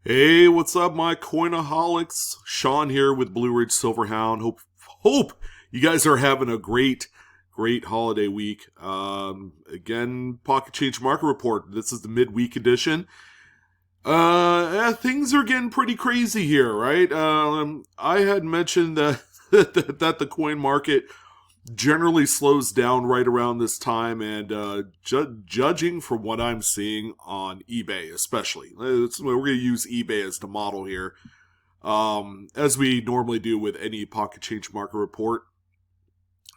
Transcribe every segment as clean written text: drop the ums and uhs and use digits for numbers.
Hey, what's up, my coinaholics? Sean here with BlueRidgeSilverhound. Hope you guys are having a great holiday week. Again, Pocket Change Market Report. This is the midweek edition. Things are getting pretty crazy here, right? I had mentioned that that the coin market generally slows down right around this time, and judging from what I'm seeing on eBay, especially, we're going to use eBay as the model here, as we normally do with any pocket change market report.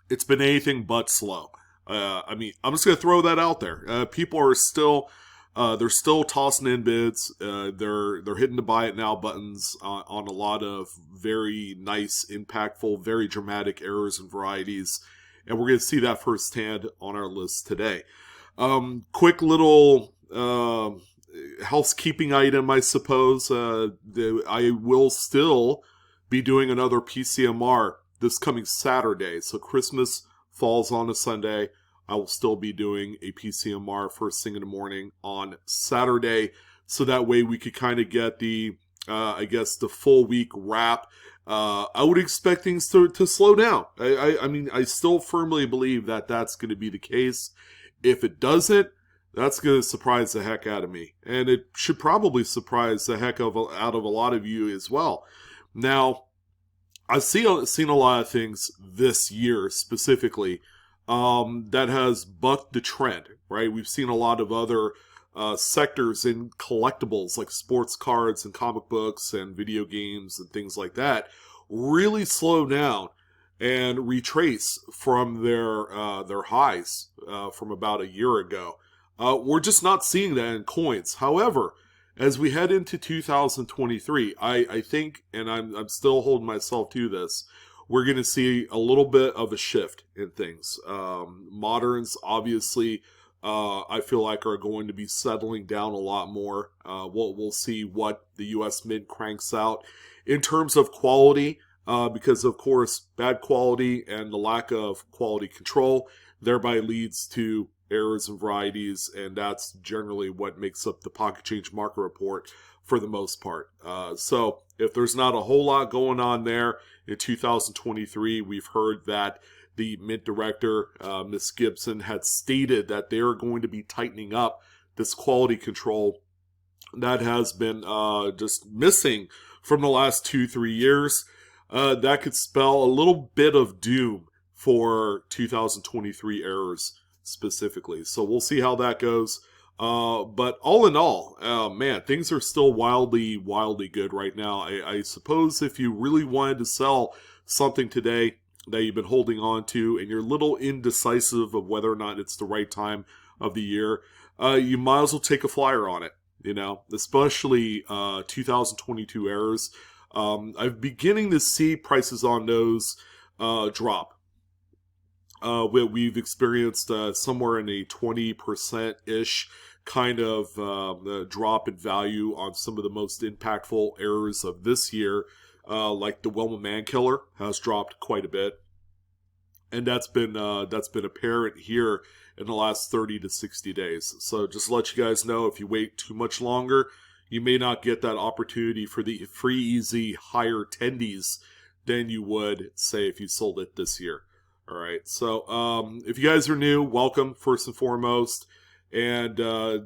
It's been anything but slow. I'm just going to throw that out there. People are still they're still tossing in bids. They're hitting the buy it now buttons on a lot of very nice, impactful, very dramatic errors and varieties, and we're going to see that firsthand on our list today. Quick little housekeeping item, I suppose. I will still be doing another PCMR this coming Saturday, so Christmas falls on a Sunday. I will still be doing a PCMR first thing in the morning on Saturday, so that way we could kind of get the full week wrap. I would expect things to slow down. I mean, I still firmly believe that that's going to be the case. If it doesn't, that's going to surprise the heck out of me, and it should probably surprise the heck out of a lot of you as well. Now, I've seen a lot of things this year specifically that has bucked the trend, right? We've seen a lot of other sectors in collectibles like sports cards and comic books and video games and things like that really slow down and retrace from their highs from about a year ago. We're just not seeing that in coins. However, as we head into 2023, I think, and I'm still holding myself to this, we're going to see a little bit of a shift in things. Moderns, obviously, I feel like are going to be settling down a lot more. We'll see what the U.S. Mint cranks out in terms of quality, because, of course, bad quality and the lack of quality control thereby leads to errors and varieties, and that's generally what makes up the pocket change market report for the most part. So if there's not a whole lot going on there in 2023, we've heard that the Mint director, Miss Gibson, had stated that they are going to be tightening up this quality control that has been just missing from the last 2-3 years. That could spell a little bit of doom for 2023 errors specifically. So we'll see how that goes. But all in all, man, things are still wildly good right now. I suppose if you really wanted to sell something today that you've been holding on to and you're a little indecisive of whether or not it's the right time of the year, you might as well take a flyer on it, especially 2022 errors. I'm beginning to see prices on those drop. We've experienced somewhere in a 20%-ish kind of drop in value on some of the most impactful errors of this year, like the Wilma Mankiller has dropped quite a bit, and that's been apparent here in the last 30 to 60 days. So just to let you guys know, if you wait too much longer, you may not get that opportunity for the free, easy, higher tendies than you would, say, if you sold it this year. All right, so if you guys are new, welcome, first and foremost. And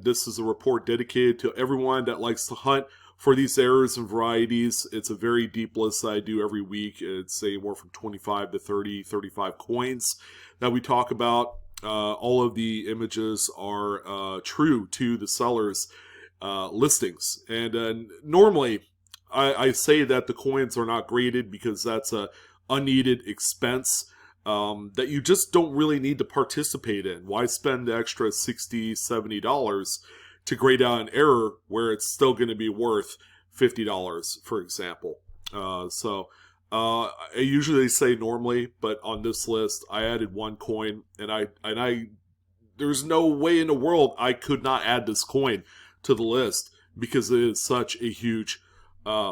this is a report dedicated to everyone that likes to hunt for these errors and varieties. It's a very deep list that I do every week. It's anywhere from 25 to 30, 35 coins that we talk about. All of the images are true to the seller's listings. And normally, I say that the coins are not graded because that's a unneeded expense that you just don't really need to participate in. Why spend the extra $60, $70 to grade out an error where it's still going to be worth $50, for example? I usually say normally, but on this list, I added one coin, and I there's no way in the world I could not add this coin to the list because it is such a huge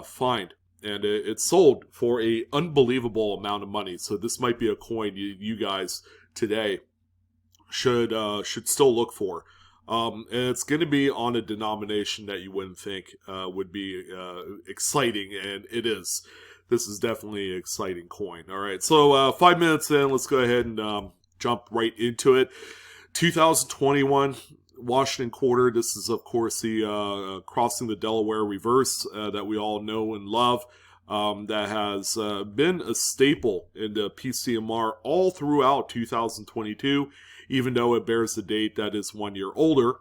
find. And it sold for a unbelievable amount of money. So this might be a coin you guys today should still look for. And it's going to be on a denomination that you wouldn't think would be exciting, and it is. This is definitely an exciting coin. All right, so 5 minutes in, let's go ahead and jump right into it. 2021 Washington quarter. This is, of course, the crossing the Delaware reverse that we all know and love. That has been a staple in the PCMR all throughout 2022, even though it bears the date that is 1 year older.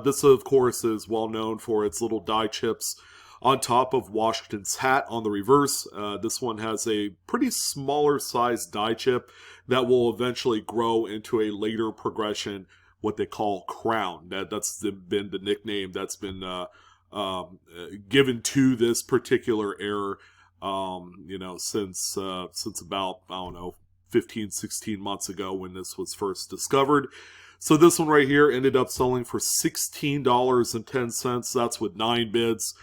This, of course, is well known for its little die chips on top of Washington's hat on the reverse. This one has a pretty smaller size die chip that will eventually grow into a later progression, what they call crown. That's been the nickname that's been given to this particular error, since about, 15, 16 months ago when this was first discovered. So this one right here ended up selling for $16.10. That's with 9 bids.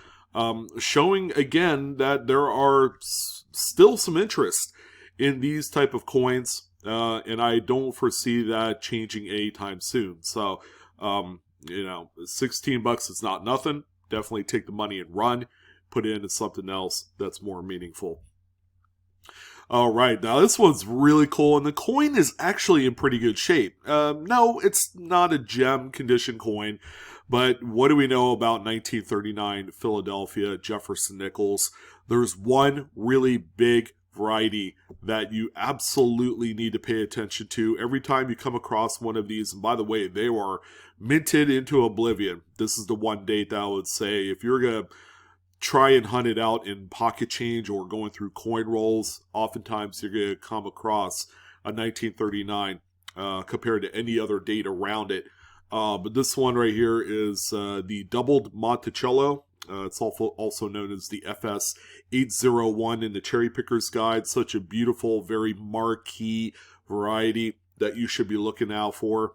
Showing again that there are still some interest in these type of coins, and I don't foresee that changing anytime soon. So, $16 is not nothing. Definitely take the money and run. Put it into something else that's more meaningful. All right, now this one's really cool, and the coin is actually in pretty good shape. No, it's not a gem condition coin, but what do we know about 1939 Philadelphia Jefferson nickels? There's one really big variety that you absolutely need to pay attention to every time you come across one of these. And by the way, they were minted into oblivion. This is the one date that I would say if you're going to try and hunt it out in pocket change or going through coin rolls, oftentimes you're going to come across a 1939 compared to any other date around it. But this one right here is the doubled Monticello. It's also known as the FS 801 in the Cherry Picker's Guide. Such a beautiful, very marquee variety that you should be looking out for.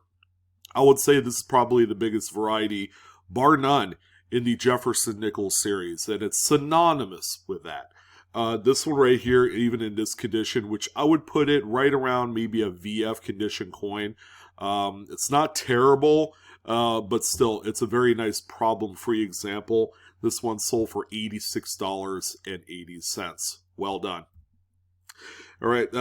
I would say this is probably the biggest variety, bar none, in the Jefferson nickel series, and it's synonymous with that. This one right here, even in this condition, which I would put it right around maybe a VF condition coin. It's not terrible, but still, it's a very nice problem-free example. This one sold for $86.80. Well done. All right,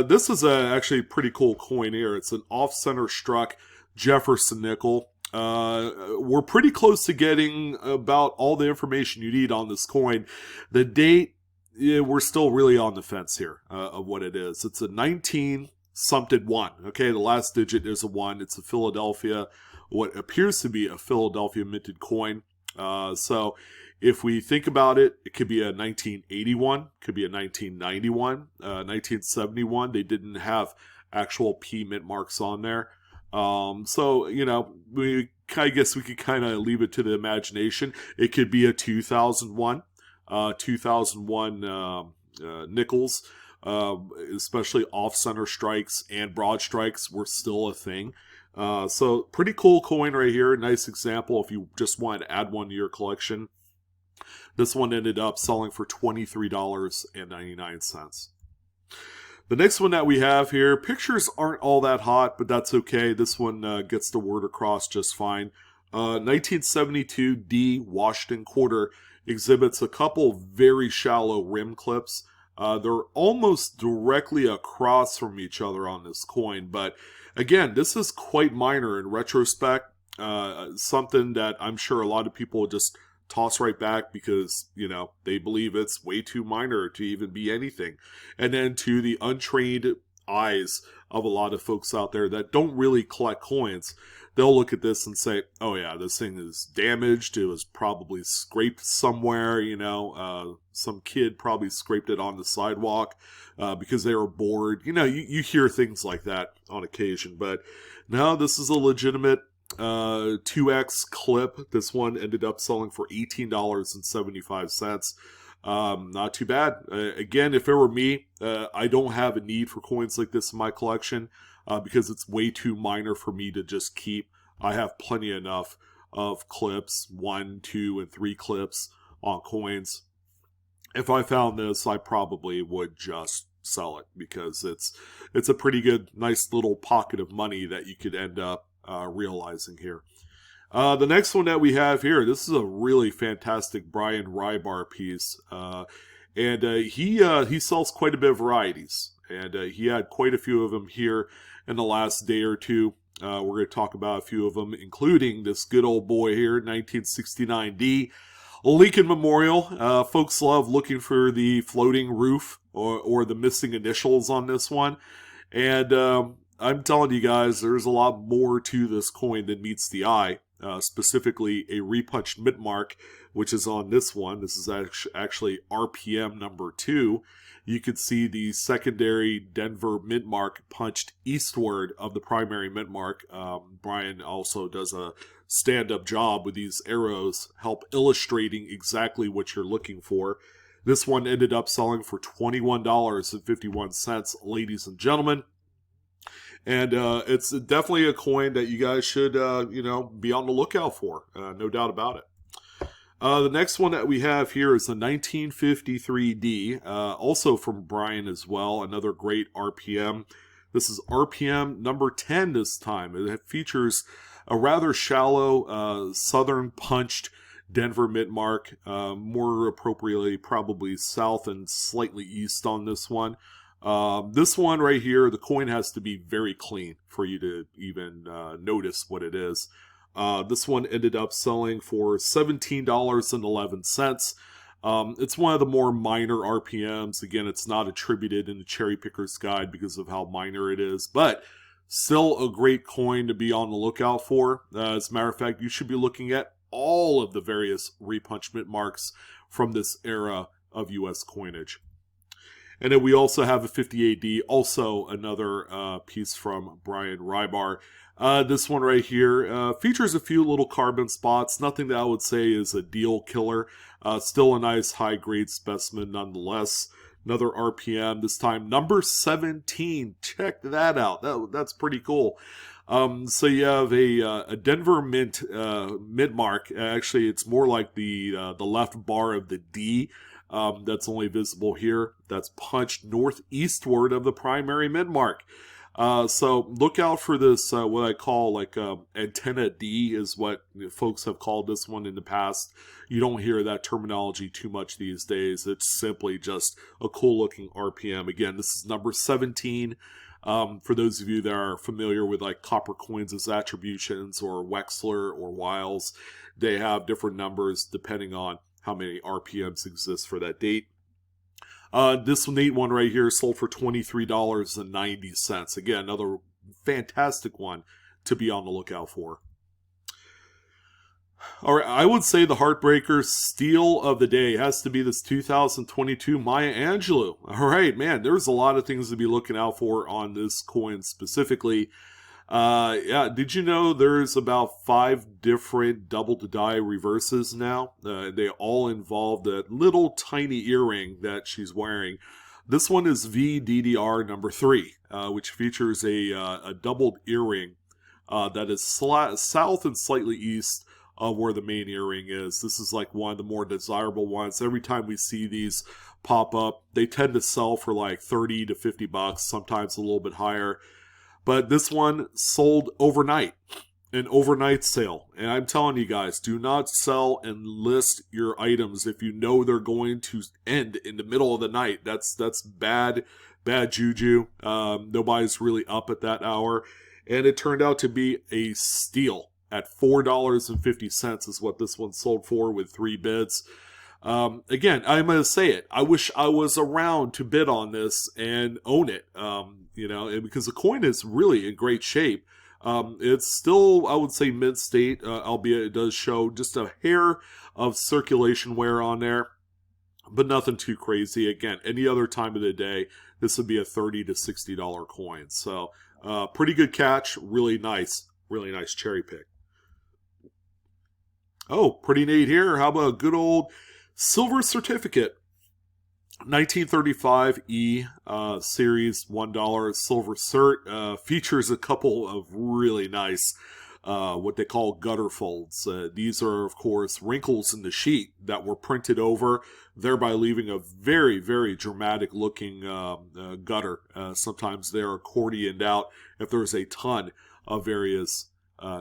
this is actually a pretty cool coin here. It's an off-center struck Jefferson nickel. We're pretty close to getting about all the information you need on this coin. The date, we're still really on the fence here of what it is. It's a 19-something 1. Okay, the last digit is a 1. It's a Philadelphia, what appears to be a Philadelphia minted coin. So if we think about it, it could be a 1981, could be a 1991, 1971. They didn't have actual P mint marks on there. So, I guess we could kind of leave it to the imagination. It could be a 2001, 2001 nickels, especially off-center strikes and broad strikes were still a thing. So pretty cool coin right here. Nice example if you just wanted to add one to your collection. This one ended up selling for $23.99. The next one that we have here, pictures aren't all that hot, but that's okay. This one gets the word across just fine. 1972 D Washington quarter exhibits a couple very shallow rim clips. They're almost directly across from each other on this coin, but again, this is quite minor in retrospect. Something that I'm sure a lot of people just toss right back because, they believe it's way too minor to even be anything. And then to the untrained eyes of a lot of folks out there that don't really collect coins, they'll look at this and say, oh yeah, this thing is damaged. It was probably scraped somewhere, some kid probably scraped it on the sidewalk because they were bored. You hear things like that on occasion, but no, this is a legitimate 2X clip. This one ended up selling for $18.75. Not too bad. Again, if it were me, I don't have a need for coins like this in my collection because it's way too minor for me to just keep. I have plenty enough of clips, 1, 2, and 3 clips on coins. If I found this, I probably would just sell it because it's a pretty good, nice little pocket of money that you could end up realizing here. The next one that we have here, this is a really fantastic Brian Rybar piece. And he sells quite a bit of varieties. And he had quite a few of them here in the last day or two. We're going to talk about a few of them, including this good old boy here, 1969D. Lincoln Memorial. Folks love looking for the floating roof or the missing initials on this one. And I'm telling you guys, there's a lot more to this coin than meets the eye. Specifically a repunched mint mark, which is on this one. This is actually RPM number 2. You can see the secondary Denver mint mark punched eastward of the primary mint mark. Brian also does a stand-up job with these arrows, help illustrating exactly what you're looking for. This one ended up selling for $21.51, ladies and gentlemen. And it's definitely a coin that you guys should, be on the lookout for. No doubt about it. The next one that we have here is the 1953D, also from Brian as well. Another great RPM. This is RPM number 10 this time. It features a rather shallow southern punched Denver mint mark. More appropriately, probably south and slightly east on this one. This one right here, the coin has to be very clean for you to even notice what it is. This one ended up selling for $17.11. It's one of the more minor RPMs. Again, it's not attributed in the Cherry Picker's Guide because of how minor it is, but still a great coin to be on the lookout for. As a matter of fact, you should be looking at all of the various repunchment marks from this era of U.S. coinage. And then we also have a 58D, also another piece from Brian Rybar. This one right here features a few little carbon spots. Nothing that I would say is a deal killer. Still a nice high-grade specimen nonetheless. Another RPM, this time number 17. Check that out. That's pretty cool. So you have a Denver mint mark. Actually, it's more like the left bar of the D. That's only visible here. That's punched northeastward of the primary mint mark. So look out for this, what I call like antenna D is what folks have called this one in the past. You don't hear that terminology too much these days. It's simply just a cool looking RPM. Again, this is number 17. For those of you that are familiar with like copper coins as attributions or Wexler or Wiles, they have different numbers depending on how many RPMs exist for that date. This neat one right here sold for $23.90. Again, another fantastic one to be on the lookout for. All right, I would say the Heartbreaker steal of the day has to be this 2022 Maya Angelou. All right, man, there's a lot of things to be looking out for on this coin specifically. Did you know there's about 5 different double-to-die reverses now? They all involve that little tiny earring that she's wearing. This one is VDDR number 3, which features a doubled earring that is south and slightly east of where the main earring is. This is like one of the more desirable ones. Every time we see these pop up, they tend to sell for like 30 to 50 bucks, sometimes a little bit higher. But this one sold overnight, an overnight sale. And I'm telling you guys, do not sell and list your items if you know they're going to end in the middle of the night. That's bad juju. Nobody's really up at that hour. And it turned out to be a steal at $4.50 is what this one sold for with 3 bids. Again, I'm going to say it. I wish I was around to bid on this and own it, because the coin is really in great shape. It's still, I would say, mint state, albeit it does show just a hair of circulation wear on there, but nothing too crazy. Again, any other time of the day, this would be a $30 to $60 coin. So, pretty good catch. Really nice cherry pick. Oh, pretty neat here. How about a good old silver certificate? 1935 series $1 silver cert. Features a couple of really nice what they call gutter folds. These are, of course, wrinkles in the sheet that were printed over, thereby leaving a very, very dramatic looking gutter. Sometimes they're accordioned out if there's a ton of various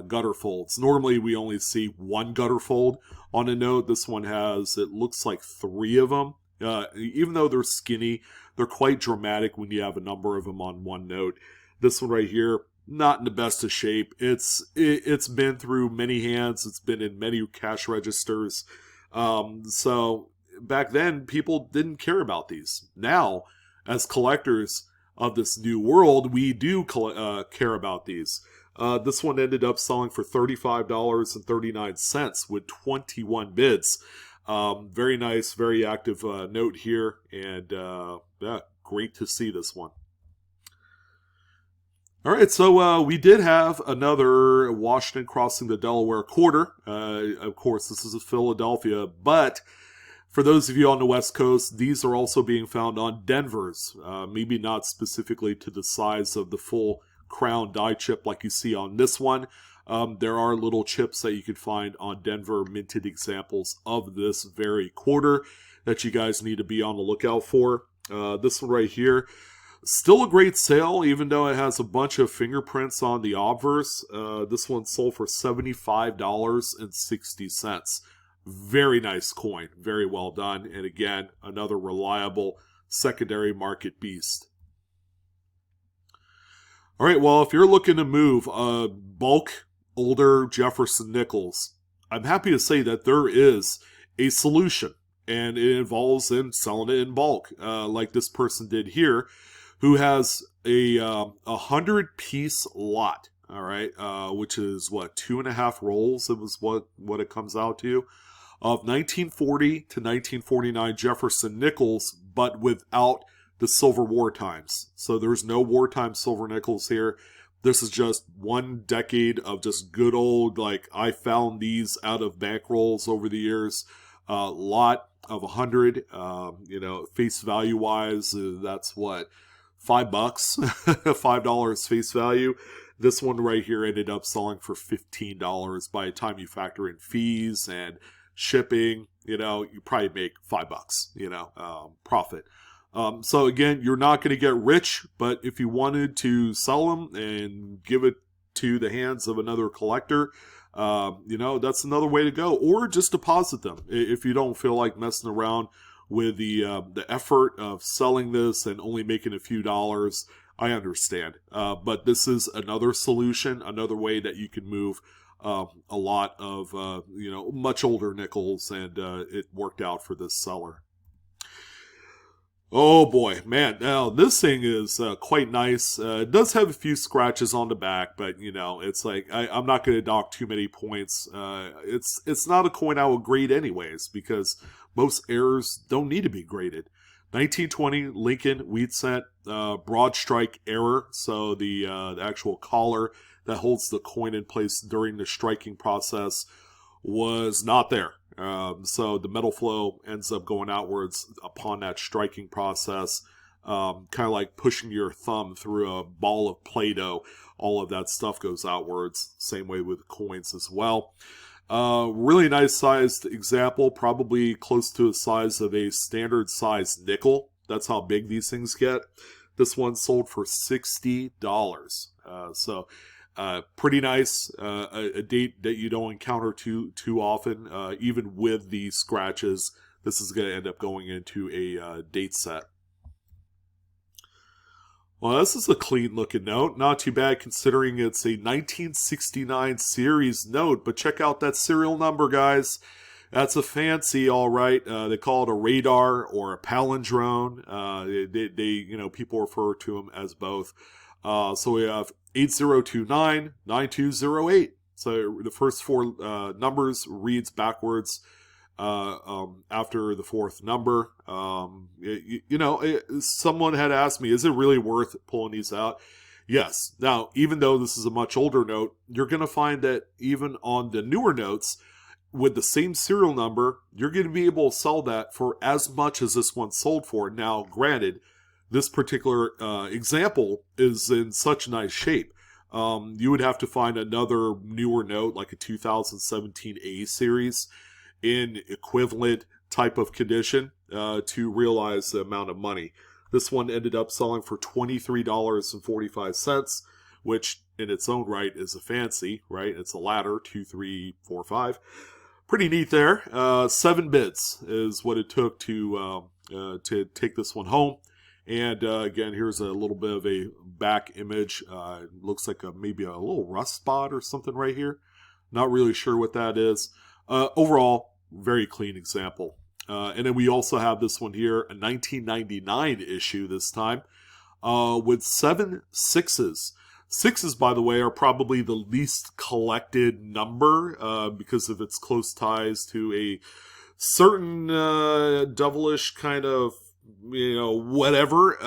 gutter folds. Normally we only see one gutter fold on a note. This one has, it looks like 3 of them. Even though they're skinny, they're quite dramatic when you have a number of them on one note. This one right here, not in the best of shape. It's been through many hands. It's been in many cash registers. So back then, people didn't care about these. Now, as collectors of this new world, we do care about these. This one ended up selling for $35.39 with 21 bids. Very nice, very active note here, and yeah, great to see this one. All right, so we did have another Washington crossing the Delaware quarter. Of course, this is a Philadelphia, but for those of you on the West Coast, these are also being found on Denver's. Maybe not specifically to the size of the full crown die chip like you see on this one. There are little chips that you can find on Denver minted examples of this very quarter that you guys need to be on the lookout for. This one right here, still a great sale, even though it has a bunch of fingerprints on the obverse. This one sold for $75.60. Very nice coin, very well done, and again, another reliable secondary market beast. All right, well, if you're looking to move bulk older Jefferson nickels, I'm happy to say that there is a solution, and it involves in selling it in bulk, like this person did here, who has a 100-piece lot, all right, which is, what, 2.5 rolls, it was what it comes out to, of 1940 to 1949 Jefferson nickels, but without the silver wartimes. So there's no wartime silver nickels here. This is just 1 decade of just good old, like, I found these out of bank rolls over the years. Lot of 100, face value wise, that's what, $5, $5 face value. This one right here ended up selling for $15 by the time you factor in fees and shipping. You probably make $5, profit. So again, you're not going to get rich, but if you wanted to sell them and give it to the hands of another collector, that's another way to go. Or just deposit them if you don't feel like messing around with the effort of selling this and only making a few dollars. I understand, but this is another solution, another way that you can move a lot of much older nickels, and it worked out for this seller. Oh boy, man, now this thing is quite nice. It does have a few scratches on the back, but it's like, I'm not going to dock too many points. It's not a coin I would grade anyways, because most errors don't need to be graded. 1920 Lincoln wheat cent broad strike error, so the actual collar that holds the coin in place during the striking process was not there. So the metal flow ends up going outwards upon that striking process, kind of like pushing your thumb through a ball of Play-Doh. All of that stuff goes outwards. Same way with coins as well. Really nice sized example, probably close to the size of a standard size nickel. That's how big these things get. This one sold for $60. So pretty nice, a date that you don't encounter too often, even with the scratches. This is going to end up going into a date set. Well, this is a clean looking note. Not too bad considering it's a 1969 series note, but check out that serial number, guys. That's a fancy, all right. They call it a radar or a palindrome. People refer to them as both. So we have 8029-9208. So the first 4 numbers reads backwards after the 4th number. Someone had asked me, is it really worth pulling these out? Yes. Now, even though this is a much older note, you're going to find that even on the newer notes, with the same serial number, you're going to be able to sell that for as much as this one sold for. Now, granted, this particular example is in such nice shape. You would have to find another newer note, like a 2017 A series, in equivalent type of condition to realize the amount of money. This one ended up selling for $23.45 which in its own right is a fancy, right? It's a ladder, 2, 3, 4, 5. Pretty neat there. 7 bids is what it took to take this one home. And again, here's a little bit of a back image. It looks like maybe a little rust spot or something right here. Not really sure what that is. Overall, very clean example. And then we also have this one here, a 1999 issue this time, with 7 sixes. Sixes, by the way, are probably the least collected number because of its close ties to a certain devilish kind of, whatever.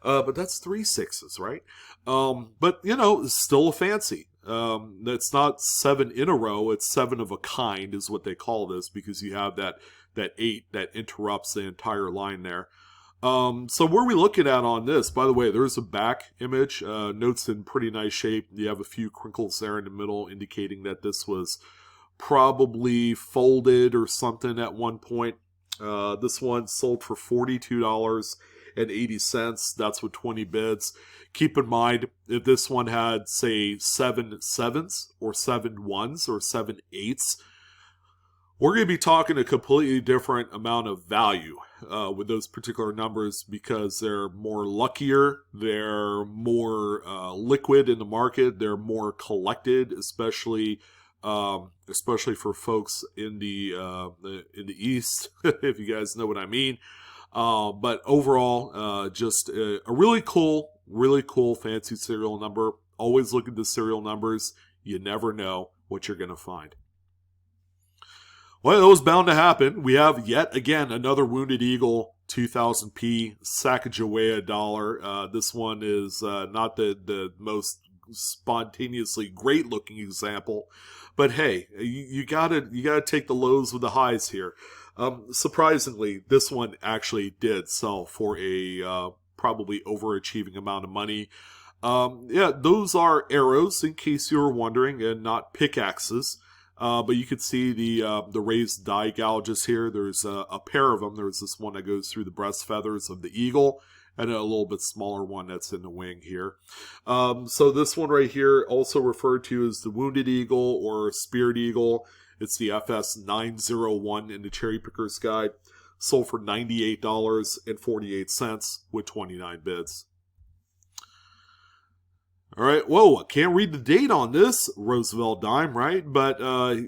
But that's 3 sixes, right? But, it's still a fancy. It's not 7 in a row, it's 7 of a kind is what they call this, because you have that 8 that interrupts the entire line there. So what are we looking at on this? By the way, there's a back image. Notes in pretty nice shape. You have a few crinkles there in the middle indicating that this was probably folded or something at one point. This one sold for $42.80. That's with 20 bids. Keep in mind, if this one had, say, 7 sevens or 7 ones or 7 eights, we're going to be talking a completely different amount of value with those particular numbers, because they're more luckier, they're more liquid in the market, they're more collected, especially for folks in the East, if you guys know what I mean. But overall, just a really cool fancy serial number. Always look at the serial numbers. You never know what you're going to find. Well, it was bound to happen. We have yet again another Wounded Eagle 2000p Sacagawea dollar. This one is not the most spontaneously great looking example, but hey, you gotta take the lows with the highs here. Surprisingly, this one actually did sell for a probably overachieving amount of money. Yeah, those are arrows, in case you were wondering, and not pickaxes. But you can see the raised die gouges here. There's a pair of them. There's this one that goes through the breast feathers of the eagle, and a little bit smaller one that's in the wing here. So this one right here, also referred to as the Wounded Eagle or Speared Eagle. It's the FS 901 in the Cherry Picker's Guide. Sold for $98.48 with 29 bids. All right, whoa, I can't read the date on this Roosevelt dime, right? But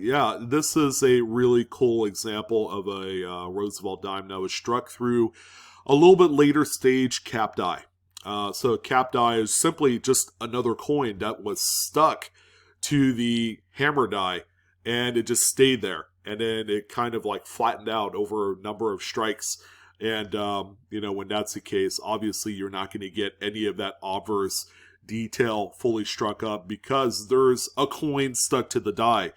yeah, this is a really cool example of a Roosevelt dime that was struck through a little bit later stage capped die. So a capped die is simply just another coin that was stuck to the hammer die, and it just stayed there. And then it kind of like flattened out over a number of strikes. And, when that's the case, obviously you're not going to get any of that obverse detail fully struck up, because there's a coin stuck to the die.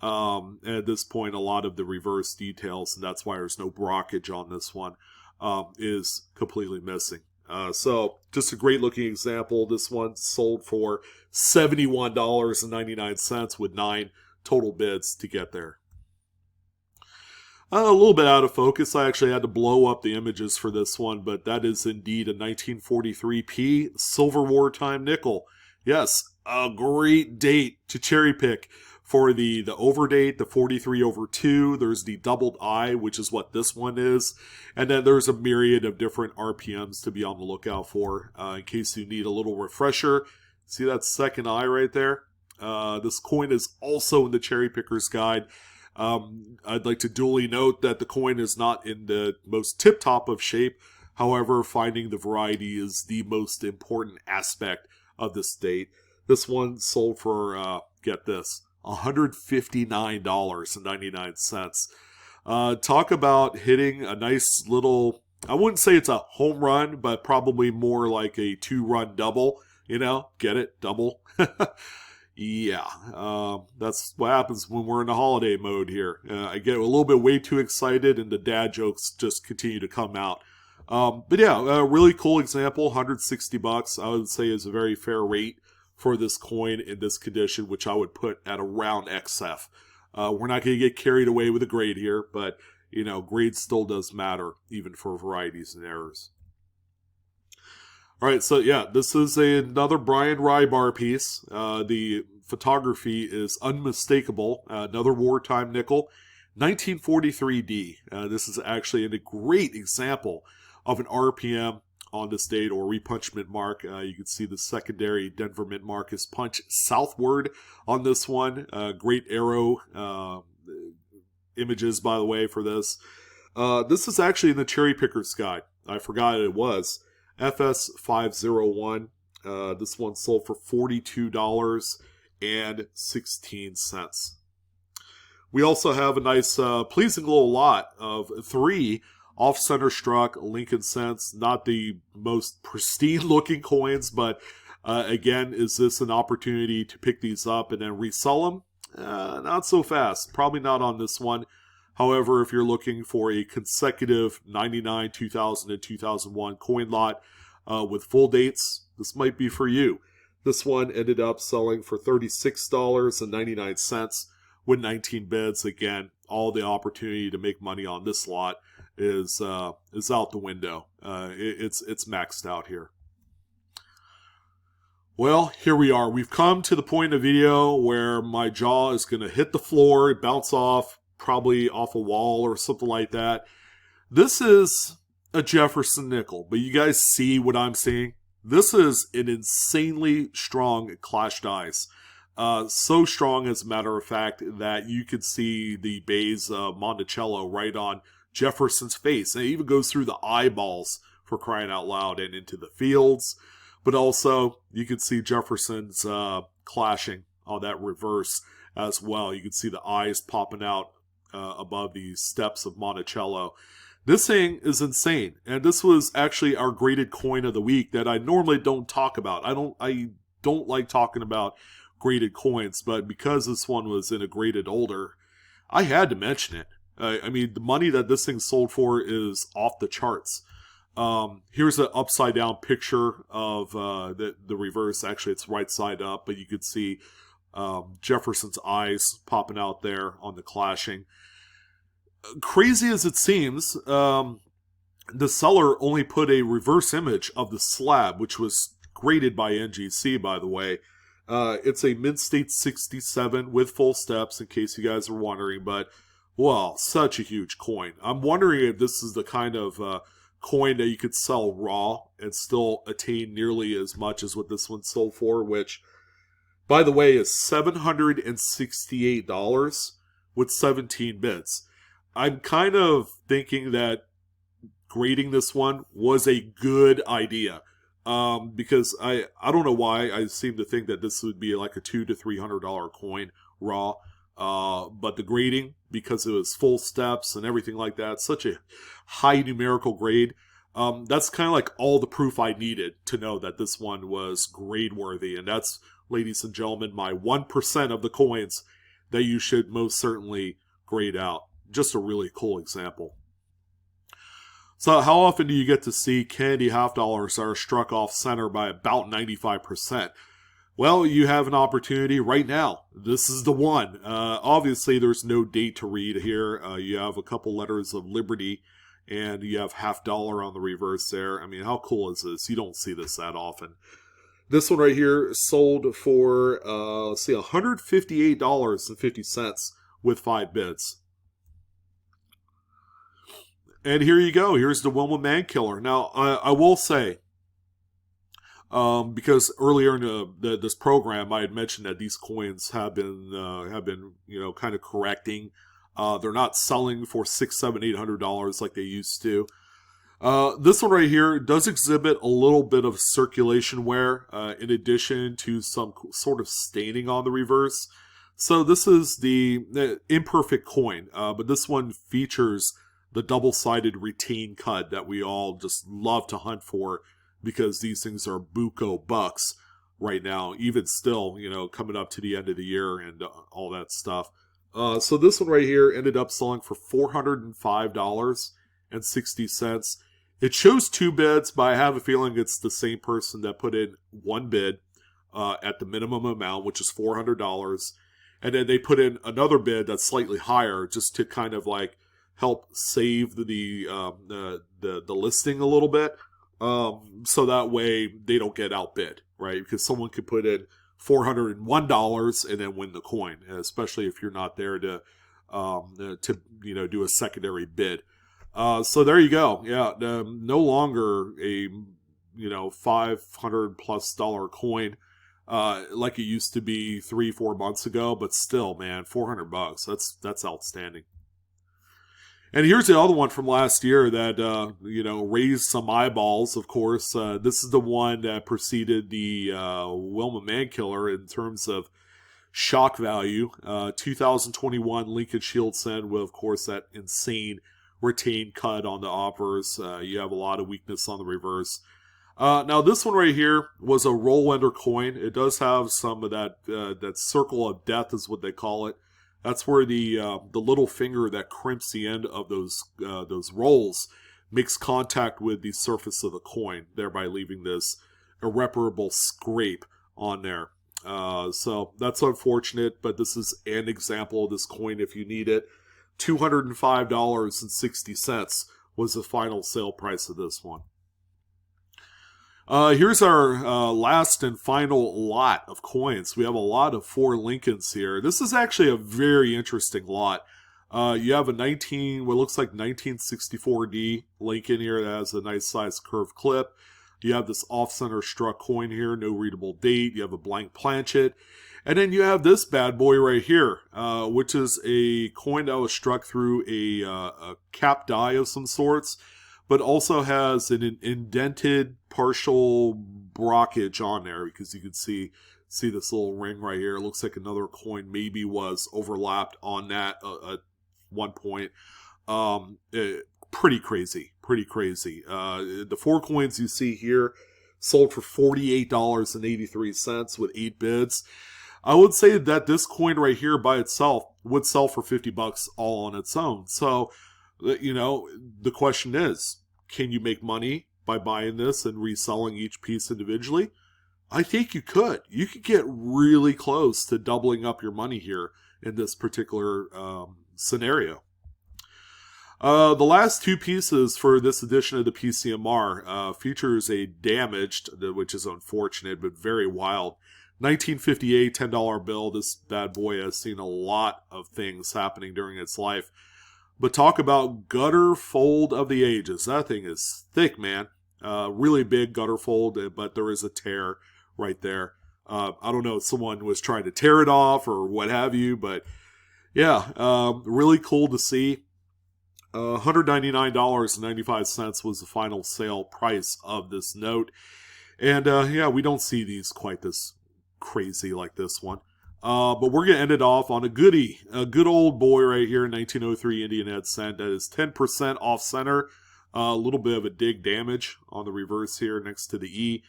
And at this point, a lot of the reverse details, and that's why there's no brockage on this one, is completely missing. So just a great looking example. This one sold for $71.99 with 9 total bids to get there. A little bit out of focus. I actually had to blow up the images for this one, but that is indeed a 1943p silver wartime nickel. Yes, a great date to cherry pick for the over date, the 43/2. There's the doubled I, which is what this one is. And then there's a myriad of different RPMs to be on the lookout for in case you need a little refresher. See that second I right there? This coin is also in the Cherry Picker's Guide. I'd like to duly note that the coin is not in the most tip-top of shape. However, finding the variety is the most important aspect of this date. This one sold for, get this, $159.99. Talk about hitting a nice little, I wouldn't say it's a home run, but probably more like a 2-run double. Get it? Double. Yeah, that's what happens when we're in the holiday mode here. I get a little bit way too excited, and the dad jokes just continue to come out. But yeah, a really cool example, $160. I would say is a very fair rate for this coin in this condition, which I would put at around XF. We're not going to get carried away with a grade here, but grade still does matter, even for varieties and errors. All right, so yeah, this is another Brian Rybar piece. The photography is unmistakable. Another wartime nickel, 1943D. This is actually a great example of an RPM on this date or repunchment mark. You can see the secondary Denver mint mark is punched southward on this one. Great arrow images, by the way, for this. This is actually in the Cherry Picker's Guide. I forgot it was. FS501. This one sold for $42.16. We also have a nice, pleasing little lot of 3 off-center struck Lincoln cents. Not the most pristine looking coins, but again, is this an opportunity to pick these up and then resell them? Not so fast. Probably not on this one. However, if you're looking for a consecutive 99, 2000, and 2001 coin lot with full dates, this might be for you. This one ended up selling for $36.99 with 19 bids. Again, all the opportunity to make money on this lot is out the window. It's maxed out here. Well, here we are. We've come to the point of the video where my jaw is going to hit the floor, bounce off, probably off a wall or something like that. This is a Jefferson nickel, but you guys see what I'm seeing? This is an insanely strong clash dice. So strong, as a matter of fact, that you could see the Bayes Monticello right on Jefferson's face. And it even goes through the eyeballs, for crying out loud, and into the fields. But also, you can see Jefferson's clashing on that reverse as well. You can see the eyes popping out above the steps of Monticello. This thing is insane, and this was actually our graded coin of the week that I normally don't talk about. I don't like talking about graded coins, but because this one was in a graded older, I had to mention it. I mean, the money that this thing sold for is off the charts. Here's an upside down picture of the reverse. Actually, it's right side up, but you could see Jefferson's eyes popping out there on the clashing. Crazy as it seems, the seller only put a reverse image of the slab, which was graded by NGC, by the way. It's a Mint State 67 with full steps, in case you guys are wondering, but, well, such a huge coin. I'm wondering if this is the kind of coin that you could sell raw and still attain nearly as much as what this one sold for, which, by the way, is $768 with 17 bids. I'm kind of thinking that grading this one was a good idea. Because I don't know why I seem to think that this would be like a $200 to $300 coin raw. But the grading, because it was full steps and everything like that, such a high numerical grade, that's kind of like all the proof I needed to know that this one was grade worthy. And that's, ladies and gentlemen, my 1% of the coins that you should most certainly grade out. Just a really cool example. So how often do you get to see candy half dollars that are struck off center by about 95%? Well, you have an opportunity right now. This is the one. Obviously, there's no date to read here. You have a couple letters of liberty, and you have half dollar on the reverse there. I mean, how cool is this? You don't see this that often. This one right here sold for, let's see, $158.50 with 5 bids. And here you go. Here's the Wilma Mankiller. Now, I will say, because earlier in this program, I had mentioned that these coins have been kind of correcting. They're not selling for $600, $700, $800 like they used to. This one right here does exhibit a little bit of circulation wear, in addition to some sort of staining on the reverse. So this is the imperfect coin, but this one features the double-sided retain cut that we all just love to hunt for, because these things are buco bucks right now, even still, coming up to the end of the year and all that stuff. So this one right here ended up selling for $405.60. It shows 2 bids, but I have a feeling it's the same person that put in 1 bid at the minimum amount, which is $400. And then they put in another bid that's slightly higher, just to kind of like help save the listing a little bit. So that way they don't get outbid, right? Because someone could put in $401 and then win the coin, especially if you're not there to do a secondary bid. So there you go. Yeah, no longer a $500+ coin like it used to be 3-4 months ago, but still, man, $400. That's outstanding. And here's the other one from last year that raised some eyeballs. Of course, this is the one that preceded the Wilma Mankiller in terms of shock value. 2021 Lincoln Shield Send with, of course, that insane retained cut on the offers. You have a lot of weakness on the reverse. Now this one right here was a roll ender coin. It does have some of that circle of death is what they call it. That's where the little finger that crimps the end of those rolls makes contact with the surface of the coin, thereby leaving this irreparable scrape on there. So that's unfortunate, but this is an example of this coin if you need it. $205.60 was the final sale price of this one. Here's our last and final lot of coins. We have a lot of 4 Lincolns here. This is actually a very interesting lot. You have what looks like 1964D Lincoln here that has a nice size curved clip. You have this off-center struck coin here, no readable date. You have a blank planchet. And then you have this bad boy right here, which is a coin that was struck through a cap die of some sorts, but also has an indented partial brockage on there because you can see this little ring right here. It looks like another coin maybe was overlapped on that at one point. Pretty crazy. The 4 coins you see here sold for $48.83 with 8 bids. I would say that this coin right here by itself would sell for $50 all on its own. So, the question is, can you make money by buying this and reselling each piece individually? I think you could. You could get really close to doubling up your money here in this particular scenario. The last 2 pieces for this edition of the PCMR features a damaged, which is unfortunate, but very wild, 1958 $10 bill. This bad boy has seen a lot of things happening during its life. But talk about gutter fold of the ages. That thing is thick, man. Really big gutter fold, but there is a tear right there. I don't know if someone was trying to tear it off or what have you, but yeah, really cool to see. $199.95 was the final sale price of this note. And yeah, we don't see these quite this crazy like this one. But we're going to end it off on a goodie. A good old boy right here, 1903 Indian Head Cent. That is 10% off center. A little bit of a dig damage on the reverse here next to the E.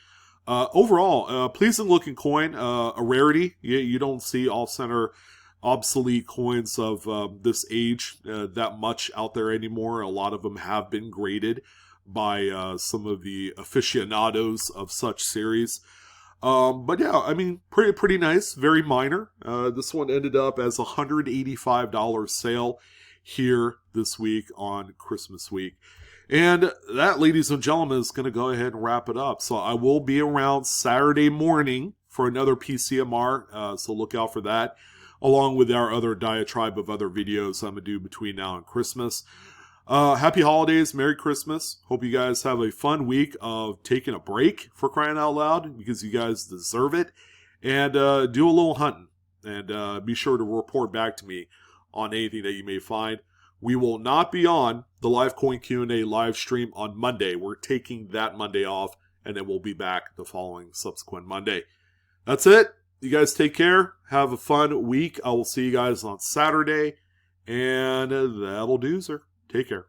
Overall, pleasing looking coin. A rarity. You don't see off center obsolete coins of this age that much out there anymore. A lot of them have been graded by some of the aficionados of such series. But yeah, I mean, pretty nice, very minor. This one ended up as a $185 sale here this week on Christmas week. And that, ladies and gentlemen, is going to go ahead and wrap it up. So I will be around Saturday morning for another PCMR, so look out for that, along with our other diatribe of other videos I'm going to do between now and Christmas. Happy holidays, Merry Christmas. Hope you guys have a fun week of taking a break, for crying out loud, because you guys deserve it. And do a little hunting. And be sure to report back to me on anything that you may find. We will not be on the live coin Q&A live stream on Monday. We're taking that Monday off, and then we'll be back the following subsequent Monday. That's it. You guys take care. Have a fun week. I will see you guys on Saturday. And that'll do, sir. Take care.